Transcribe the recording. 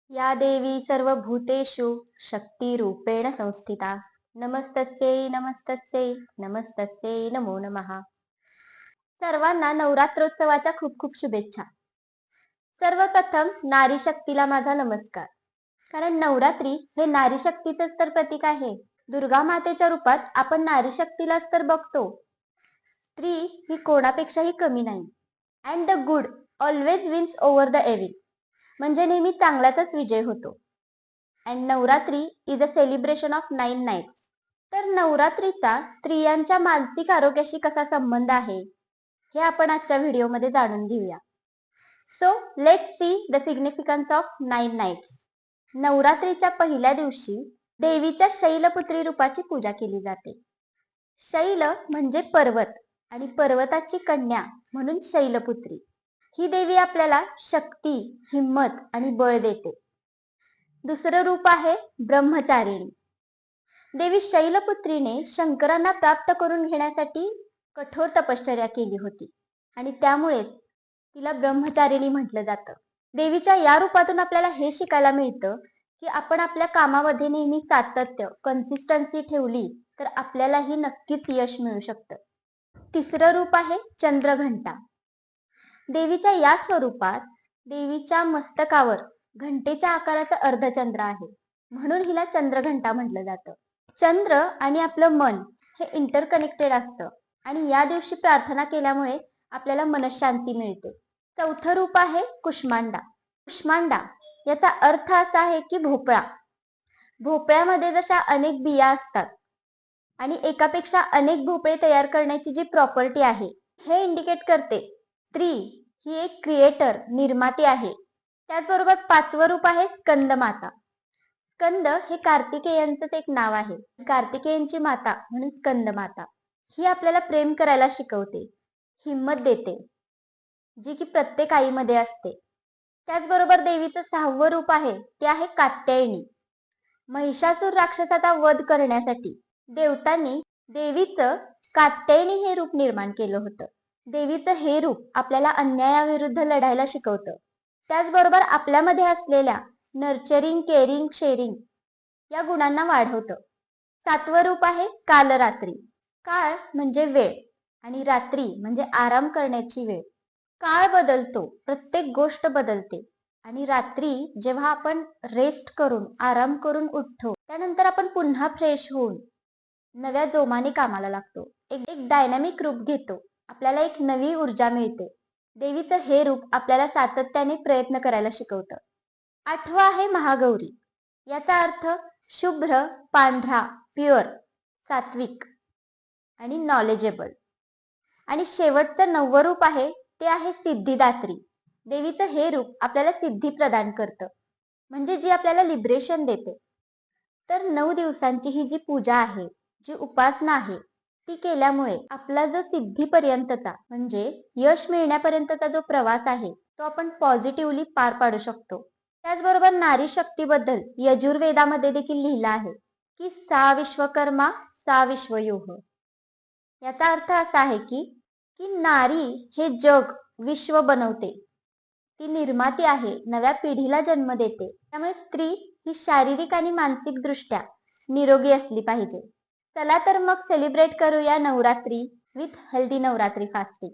या देवी सर्वभूतेषु शक्तिरूपेण संस्थिता. नमस्तस्यै नमस्तस्यै नमस्तस्यै नमो नमः. सर्वांना नवरात्रोत्सवाच्या खूप खूप शुभेच्छा. सर्वप्रथम नारी शक्तीला माझा नमस्कार. कारण नवरात्री हे नारी शक्तीचंच तर प्रतीक आहे. दुर्गा मातेच्या रूपात आपण नारी शक्तीलाच तर बघतो. स्त्री ही कोणापेक्षाही कमी नाही. And the good always wins over the Evil. म्हणजे नेहमी चांगल्याचाच विजय होतो. And Navratri is a celebration of 9 nights. तर नवरात्रीचा स्त्रियांच्या मानसिक आरोग्याशी कसा संबंध आहे हे आपण आजच्या व्हिडिओमध्ये जाणून घेऊया. So let's see the significance of 9 nights. नवरात्रीच्या पहिल्या दिवशी देवीच्या शैलपुत्री रूपाची पूजा केली जाते. शैल म्हणजे पर्वत आणि पर्वताची कन्या म्हणून शैलपुत्री. ही देवी आपल्याला शक्ती, हिम्मत आणि बळ देते. दुसरं रूप आहे ब्रह्मचारिणी. देवी शैलपुत्रीने शंकरांना प्राप्त करून घेण्यासाठी कठोर तपश्चर्या केली होती आणि त्यामुळेच तिला ब्रह्मचारिणी म्हटलं जातं. देवीच्या या रूपातून आपल्याला हे शिकायला मिळतं की आपण आपल्या कामामध्ये नेहमी सातत्य, कन्सिस्टन्सी ठेवली तर आपल्यालाही नक्कीच यश मिळू शकतं. तिसरं रूप आहे चंद्रघंटा. देवीच्या या स्वरूपात देवीच्या मस्तकावर घंटेच्या आकाराचा अर्धचंद्र आहे, म्हणून हिला चंद्रघंटा म्हटलं जातं. चंद्र आणि आपलं मन हे इंटरकनेक्टेड असतं आणि या दिवशी प्रार्थना केल्यामुळे आपल्याला मनशांती मिळते. चौथं रूप आहे कुष्मांडा. कुष्मांडा याचा अर्थ असा आहे की भोपळा. भोपळ्यामध्ये जशा अनेक बिया असतात आणि एकापेक्षा अनेक भोपळे तयार करण्याची जी प्रॉपर्टी आहे हे इंडिकेट करते स्त्री ही एक क्रिएटर, निर्माती आहे. त्याचबरोबर पाचवं रूप आहे स्कंदमाता. स्कंद हे कार्तिकेयांचंच एक नाव आहे. कार्तिकेयांची माता म्हणून स्कंदमाता. ही आपल्याला प्रेम करायला शिकवते, हिम्मत देते, जी की प्रत्येक आईमध्ये असते. त्याचबरोबर देवीचं सहावं रूप आहे ते आहे कात्यायनी. महिषासूर राक्षसाचा वध करण्यासाठी देवतांनी देवीचं कात्यायनी हे रूप निर्माण केलं होतं. देवीचं हे रूप आपल्याला अन्यायाविरुद्ध लढायला शिकवतं. त्याचबरोबर आपल्यामध्ये असलेल्या नर्चरिंग, केअरिंग, शेअरिंग या गुणांना वाढवतं. सातवं रूप आहे कालरात्री. काळ म्हणजे वेळ आणि रात्री म्हणजे आराम करण्याची वेळ. काळ बदलतो, प्रत्येक गोष्ट बदलते आणि रात्री जेव्हा आपण रेस्ट करून, आराम करून उठतो त्यानंतर आपण पुन्हा फ्रेश होऊन नव्या जोमाने कामाला लागतो. एक डायनामिक रूप घेतो. आपल्याला एक नवी ऊर्जा मिळते. देवीचं हे रूप आपल्याला सातत्याने प्रयत्न करायला शिकवतं. आठवं आहे महागौरी. याचा अर्थ शुभ्र, पांढरा, प्युअर, सात्विक आणि नॉलेजेबल. आणि शेवटचं नववं रूप आहे ते आहे सिद्धिदात्री. देवीचं हे रूप आपल्याला सिद्धी प्रदान करतं, म्हणजे जी आपल्याला लिबरेशन देते. तर 9 दिवसांची ही जी पूजा आहे, जी उपासना आहे, ती केल्यामुळे आपला जो सिद्धीपर्यंतचा म्हणजे यश मिळण्यापर्यंतचा जो प्रवास आहे तो आपण पॉझिटिव्हली पार पाडू शकतो. त्याचबरोबर नारी शक्तीबद्दल यजुर्वेदामध्ये देखील लिहिलं आहे की सा विश्वकर्मा सा विश्वयोह. याचा अर्थ असा आहे की की नारी हे जग, विश्व बनवते. ती निर्माती आहे, नव्या पिढीला जन्म देते. त्यामुळे स्त्री ही शारीरिक आणि मानसिक दृष्ट्या निरोगी असली पाहिजे. चला तर मग सेलिब्रेट करूया Navratri with healthy Navratri fasting.